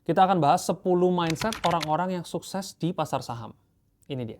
Kita akan bahas 10 mindset orang-orang yang sukses di pasar saham. Ini dia.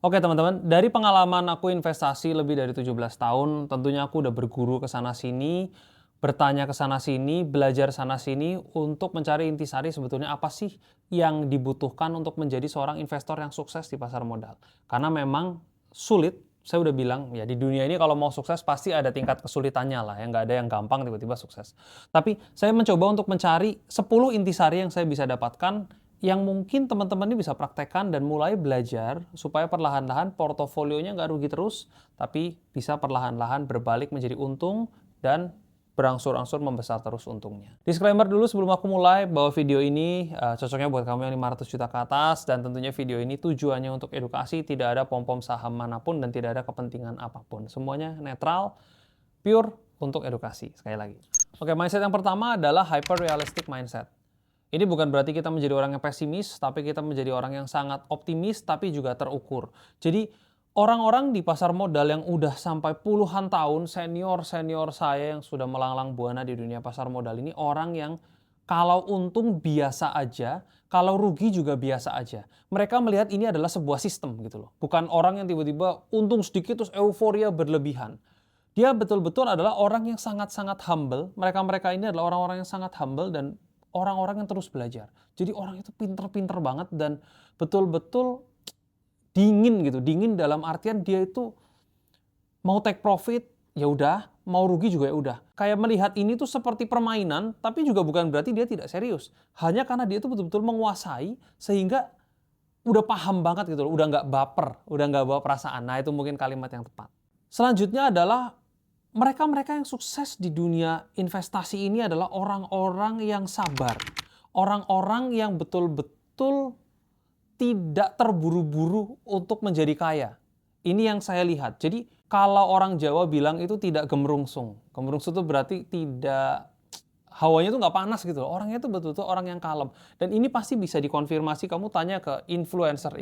Oke teman-teman, dari pengalaman aku investasi lebih dari 17 tahun, tentunya aku udah berguru ke sana-sini, bertanya ke sana-sini, belajar sana-sini untuk mencari intisari sebetulnya apa sih yang dibutuhkan untuk menjadi seorang investor yang sukses di pasar modal. Karena memang sulit, saya udah bilang ya di dunia ini kalau mau sukses pasti ada tingkat kesulitannya lah, ya nggak ada yang gampang tiba-tiba sukses. Tapi saya mencoba untuk mencari 10 intisari yang saya bisa dapatkan yang mungkin teman-teman ini bisa praktekkan dan mulai belajar supaya perlahan-lahan portofolionya nggak rugi terus, tapi bisa perlahan-lahan berbalik menjadi untung dan berangsur-angsur membesar terus untungnya. Disclaimer dulu sebelum aku mulai bahwa video ini cocoknya buat kamu yang 500 juta ke atas dan tentunya video ini tujuannya untuk edukasi, tidak ada pom-pom saham manapun dan tidak ada kepentingan apapun. Semuanya netral, pure untuk edukasi. Sekali lagi. Oke, mindset yang pertama adalah hyper realistic mindset. Ini bukan berarti kita menjadi orang yang pesimis, tapi kita menjadi orang yang sangat optimis, tapi juga terukur. Jadi, orang-orang di pasar modal yang udah sampai puluhan tahun, senior-senior saya yang sudah melanglang buana di dunia pasar modal ini, orang yang kalau untung biasa aja, kalau rugi juga biasa aja. Mereka melihat ini adalah sebuah sistem gitu loh. Bukan orang yang tiba-tiba untung sedikit terus euforia berlebihan. Dia betul-betul adalah orang yang sangat-sangat humble. Mereka-mereka ini adalah orang-orang yang sangat humble dan orang-orang yang terus belajar. Jadi orang itu pinter-pinter banget dan betul-betul dingin gitu. Dingin dalam artian dia itu mau take profit, ya udah, mau rugi juga ya udah. Kayak melihat ini tuh seperti permainan, tapi juga bukan berarti dia tidak serius. Hanya karena dia itu betul-betul menguasai sehingga udah paham banget gitu loh, udah nggak baper, udah nggak bawa perasaan. Nah itu mungkin kalimat yang tepat. Selanjutnya adalah mereka-mereka yang sukses di dunia investasi ini adalah orang-orang yang sabar. Orang-orang yang betul-betul tidak terburu-buru untuk menjadi kaya. Ini yang saya lihat. Jadi kalau orang Jawa bilang itu tidak gemerungsung. Gemerungsung itu berarti tidak, hawanya tuh nggak panas gitu loh. Orangnya tuh betul-betul orang yang kalem. Dan ini pasti bisa dikonfirmasi. Kamu tanya ke influencer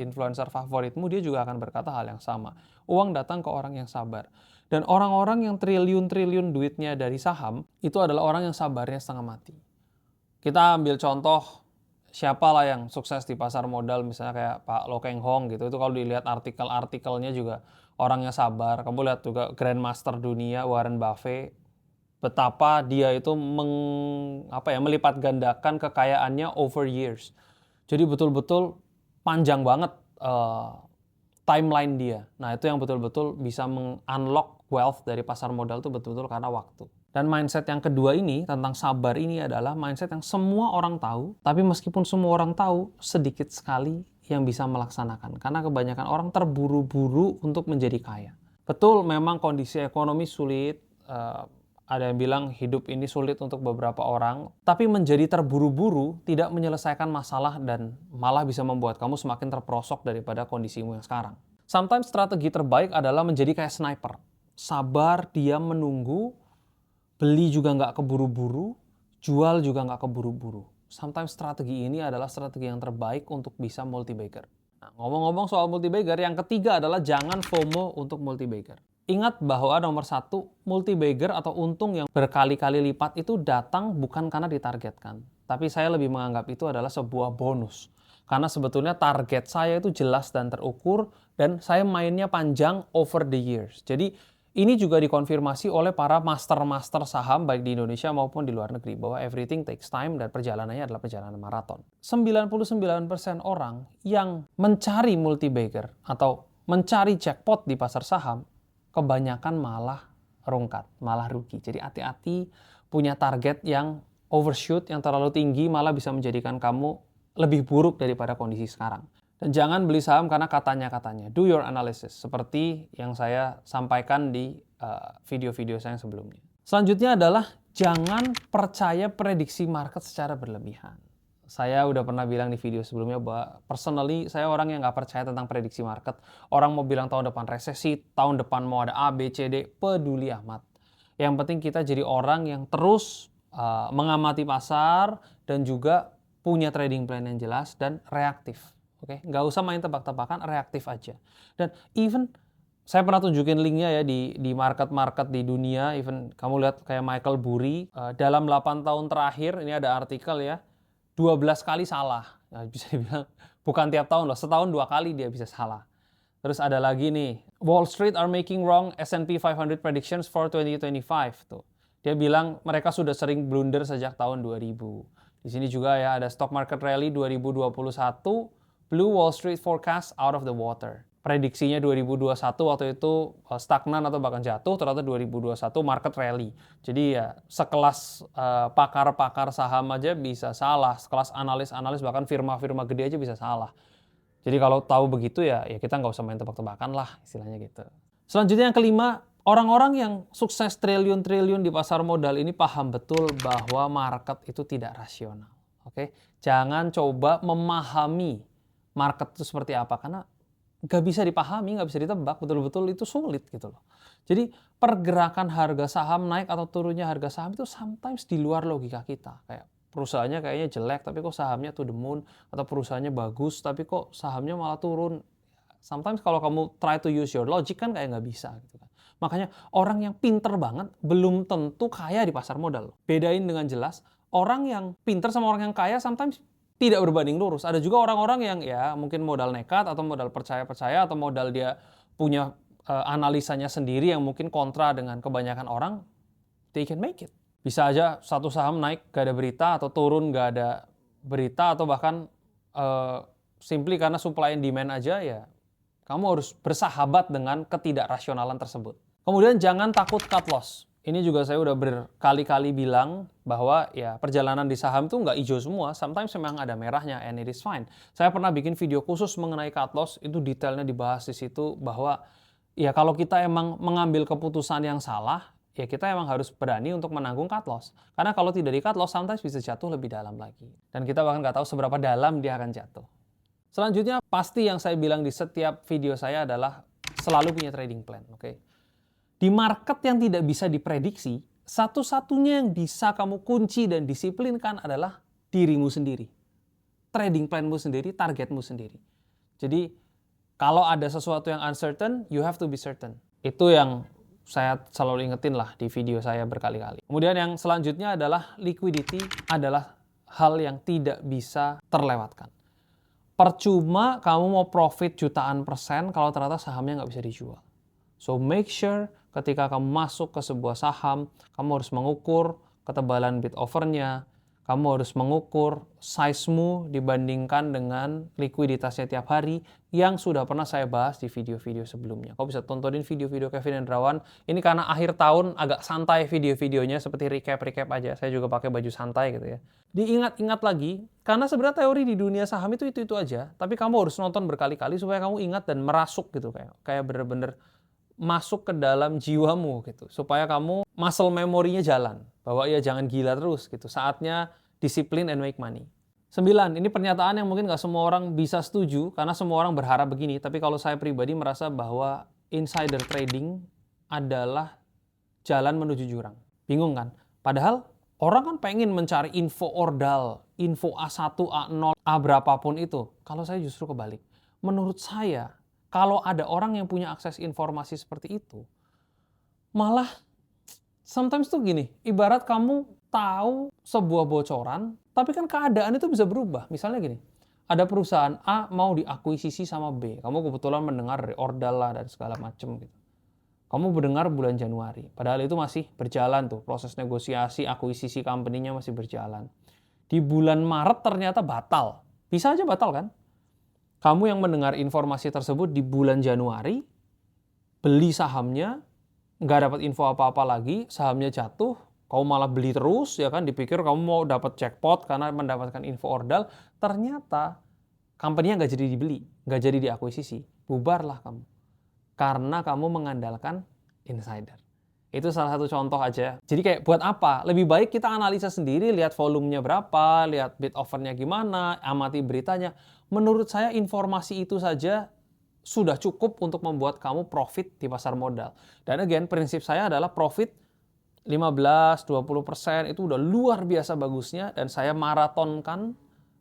favoritmu, dia juga akan berkata hal yang sama. Uang datang ke orang yang sabar. Dan orang-orang yang triliun-triliun duitnya dari saham, itu adalah orang yang sabarnya setengah mati. Kita ambil contoh, siapalah yang sukses di pasar modal, misalnya kayak Pak Lo Keng Hong gitu. Itu kalau dilihat artikel-artikelnya juga orangnya sabar. Kamu lihat juga Grandmaster dunia Warren Buffett, betapa dia itu melipat gandakan kekayaannya over years. Jadi betul-betul panjang banget timeline dia. Nah itu yang betul-betul bisa meng-unlock wealth dari pasar modal itu betul-betul karena waktu. Dan mindset yang kedua ini tentang sabar ini adalah mindset yang semua orang tahu, tapi meskipun semua orang tahu, sedikit sekali yang bisa melaksanakan. Karena kebanyakan orang terburu-buru untuk menjadi kaya. Betul memang kondisi ekonomi sulit, ada yang bilang hidup ini sulit untuk beberapa orang, tapi menjadi terburu-buru tidak menyelesaikan masalah dan malah bisa membuat kamu semakin terperosok daripada kondisimu yang sekarang. Sometimes strategi terbaik adalah menjadi kayak sniper. Sabar, diam, menunggu, beli juga nggak keburu-buru, jual juga nggak keburu-buru. Sometimes strategi ini adalah strategi yang terbaik untuk bisa multi-bagger. Nah, ngomong-ngomong soal multi-bagger, yang ketiga adalah jangan FOMO untuk multi-bagger. Ingat bahwa nomor satu, multi-bagger atau untung yang berkali-kali lipat itu datang bukan karena ditargetkan. Tapi saya lebih menganggap itu adalah sebuah bonus. Karena sebetulnya target saya itu jelas dan terukur dan saya mainnya panjang over the years. Jadi ini juga dikonfirmasi oleh para master-master saham baik di Indonesia maupun di luar negeri bahwa everything takes time dan perjalanannya adalah perjalanan maraton. 99% orang yang mencari multi-bagger atau mencari jackpot di pasar saham kebanyakan malah rungkat, malah rugi. Jadi hati-hati punya target yang overshoot, yang terlalu tinggi malah bisa menjadikan kamu lebih buruk daripada kondisi sekarang. Dan jangan beli saham karena katanya-katanya. Do your analysis, seperti yang saya sampaikan di video-video saya yang sebelumnya. Selanjutnya adalah jangan percaya prediksi market secara berlebihan. Saya udah pernah bilang di video sebelumnya bahwa personally saya orang yang nggak percaya tentang prediksi market. Orang mau bilang tahun depan resesi, tahun depan mau ada A, B, C, D, peduli amat. Yang penting kita jadi orang yang terus mengamati pasar dan juga punya trading plan yang jelas dan reaktif. Oke, nggak usah main tebak-tebakan, reaktif aja. Dan even saya pernah tunjukin linknya ya di market-market di dunia. Even kamu lihat kayak Michael Burry dalam 8 tahun terakhir, ini ada artikel ya, 12 kali salah. Nah, bisa dibilang bukan tiap tahun loh, setahun 2 kali dia bisa salah. Terus ada lagi nih, Wall Street are making wrong S&P 500 predictions for 2025 tuh. Dia bilang mereka sudah sering blunder sejak tahun 2000. Di sini juga ya ada stock market rally 2021, blew Wall Street forecast out of the water. Prediksinya 2021 waktu itu stagnan atau bahkan jatuh, ternyata 2021 market rally. Jadi ya sekelas pakar-pakar saham aja bisa salah, sekelas analis-analis bahkan firma-firma gede aja bisa salah. Jadi kalau tahu begitu ya kita nggak usah main tebak-tebakan lah istilahnya gitu. Selanjutnya yang kelima, orang-orang yang sukses triliun-triliun di pasar modal ini paham betul bahwa market itu tidak rasional. Oke, jangan coba memahami market itu seperti apa karena nggak bisa dipahami, nggak bisa ditebak, betul-betul itu sulit gitu loh. Jadi pergerakan harga saham naik atau turunnya harga saham itu sometimes di luar logika kita. Kayak perusahaannya kayaknya jelek tapi kok sahamnya to the moon, atau perusahaannya bagus tapi kok sahamnya malah turun. Sometimes kalau kamu try to use your logic kan kayak nggak bisa gitu kan. Makanya orang yang pinter banget belum tentu kaya di pasar modal. Bedain dengan jelas, orang yang pinter sama orang yang kaya sometimes tidak berbanding lurus. Ada juga orang-orang yang ya mungkin modal nekat atau modal percaya-percaya atau modal dia punya analisanya sendiri yang mungkin kontra dengan kebanyakan orang, they can make it. Bisa aja satu saham naik gak ada berita atau turun gak ada berita atau bahkan simply karena supply and demand aja ya kamu harus bersahabat dengan ketidakrasionalan tersebut. Kemudian jangan takut cut loss. Ini juga saya udah berkali-kali bilang bahwa ya perjalanan di saham itu nggak hijau semua. Sometimes memang ada merahnya and it is fine. Saya pernah bikin video khusus mengenai cut loss, itu detailnya dibahas di situ bahwa ya kalau kita emang mengambil keputusan yang salah, ya kita emang harus berani untuk menanggung cut loss. Karena kalau tidak di cut loss, sometimes bisa jatuh lebih dalam lagi. Dan kita bahkan nggak tahu seberapa dalam dia akan jatuh. Selanjutnya, pasti yang saya bilang di setiap video saya adalah selalu punya trading plan, oke? Di market yang tidak bisa diprediksi, satu-satunya yang bisa kamu kunci dan disiplinkan adalah dirimu sendiri. Trading planmu sendiri, targetmu sendiri. Jadi, kalau ada sesuatu yang uncertain, you have to be certain. Itu yang saya selalu ingetin lah di video saya berkali-kali. Kemudian yang selanjutnya adalah liquidity adalah hal yang tidak bisa terlewatkan. Percuma kamu mau profit jutaan persen kalau ternyata sahamnya nggak bisa dijual. So make sure ketika kamu masuk ke sebuah saham, kamu harus mengukur ketebalan bid offer-nya, kamu harus mengukur size-mu dibandingkan dengan likuiditasnya tiap hari yang sudah pernah saya bahas di video-video sebelumnya. Kau bisa tontonin video-video Kevin Hendrawan. Ini karena akhir tahun agak santai video-videonya seperti recap-recap aja. Saya juga pakai baju santai gitu ya. Diingat-ingat lagi, karena sebenarnya teori di dunia saham itu aja. Tapi kamu harus nonton berkali-kali supaya kamu ingat dan merasuk gitu kayak bener-bener masuk ke dalam jiwamu gitu. Supaya kamu muscle memorinya jalan. Bahwa ya jangan gila terus gitu. Saatnya disiplin and make money. 9, ini pernyataan yang mungkin nggak semua orang bisa setuju karena semua orang berharap begini. Tapi kalau saya pribadi merasa bahwa insider trading adalah jalan menuju jurang. Bingung kan? Padahal orang kan pengen mencari info ordal, info A1, A0, A berapapun itu. Kalau saya justru kebalik. Menurut saya, kalau ada orang yang punya akses informasi seperti itu, malah sometimes tuh gini, ibarat kamu tahu sebuah bocoran, tapi kan keadaan itu bisa berubah. Misalnya gini, ada perusahaan A mau diakuisisi sama B. Kamu kebetulan mendengar dari ordal lah dan segala macam gitu. Kamu mendengar bulan Januari. Padahal itu masih berjalan tuh. Proses negosiasi, akuisisi company-nya masih berjalan. Di bulan Maret ternyata batal. Bisa aja batal kan? Kamu yang mendengar informasi tersebut di bulan Januari, beli sahamnya, nggak dapat info apa-apa lagi, sahamnya jatuh, kamu malah beli terus, ya kan, dipikir kamu mau dapat jackpot karena mendapatkan info ordal, ternyata company-nya nggak jadi dibeli, nggak jadi diakuisisi, bubarlah kamu. Karena kamu mengandalkan insider. Itu salah satu contoh aja. Jadi kayak buat apa? Lebih baik kita analisa sendiri, lihat volumenya berapa, lihat bid offer-nya gimana, amati beritanya. Menurut saya informasi itu saja sudah cukup untuk membuat kamu profit di pasar modal. Dan again, prinsip saya adalah profit 15-20% itu udah luar biasa bagusnya dan saya maratonkan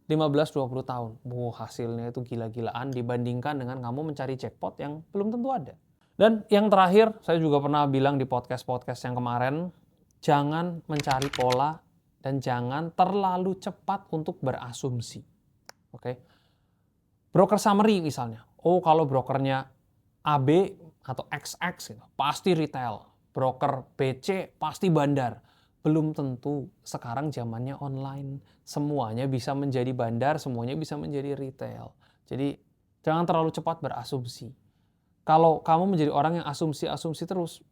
15-20 tahun. Hasilnya itu gila-gilaan dibandingkan dengan kamu mencari jackpot yang belum tentu ada. Dan yang terakhir, saya juga pernah bilang di podcast-podcast yang kemarin, jangan mencari pola, dan jangan terlalu cepat untuk berasumsi. Oke. Broker summary misalnya. Oh, kalau brokernya AB atau XX gitu, pasti retail. Broker BC pasti bandar. Belum tentu. Sekarang zamannya online. Semuanya bisa menjadi bandar, semuanya bisa menjadi retail. Jadi jangan terlalu cepat berasumsi. Kalau kamu menjadi orang yang asumsi-asumsi terus,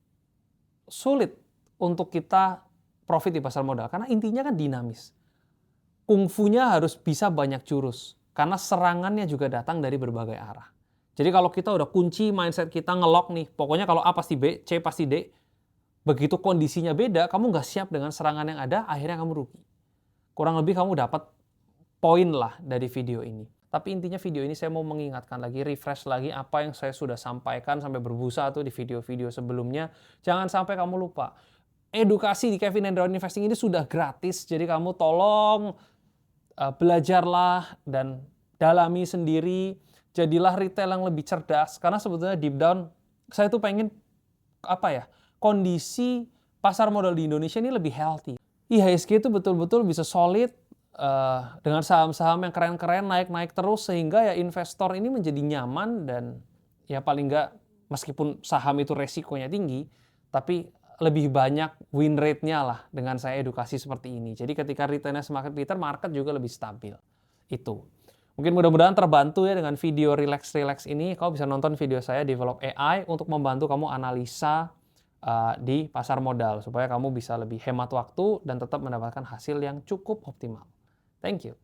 sulit untuk kita profit di pasar modal. Karena intinya kan dinamis. Kungfunya harus bisa banyak jurus. Karena serangannya juga datang dari berbagai arah. Jadi kalau kita udah kunci mindset kita ngelok nih, pokoknya kalau A pasti B, C pasti D, begitu kondisinya beda, kamu nggak siap dengan serangan yang ada, akhirnya kamu rugi. Kurang lebih kamu dapat poin lah dari video ini. Tapi intinya video ini saya mau mengingatkan lagi, refresh lagi apa yang saya sudah sampaikan sampai berbusa tuh di video-video sebelumnya. Jangan sampai kamu lupa. Edukasi di Kevin Hendrawan Investing ini sudah gratis, jadi kamu tolong belajarlah dan dalami sendiri. Jadilah retail yang lebih cerdas. Karena sebetulnya deep down, saya tuh pengen kondisi pasar modal di Indonesia ini lebih healthy. IHSG itu betul-betul bisa solid dengan saham-saham yang keren-keren naik-naik terus sehingga ya investor ini menjadi nyaman dan ya paling nggak meskipun saham itu resikonya tinggi tapi lebih banyak win rate-nya lah dengan saya edukasi seperti ini. Jadi ketika return-nya semakin pintar, market juga lebih stabil. Itu. Mungkin mudah-mudahan terbantu ya dengan video relax-relax ini. Kau bisa nonton video saya Develop AI untuk membantu kamu analisa di pasar modal supaya kamu bisa lebih hemat waktu dan tetap mendapatkan hasil yang cukup optimal. Thank you.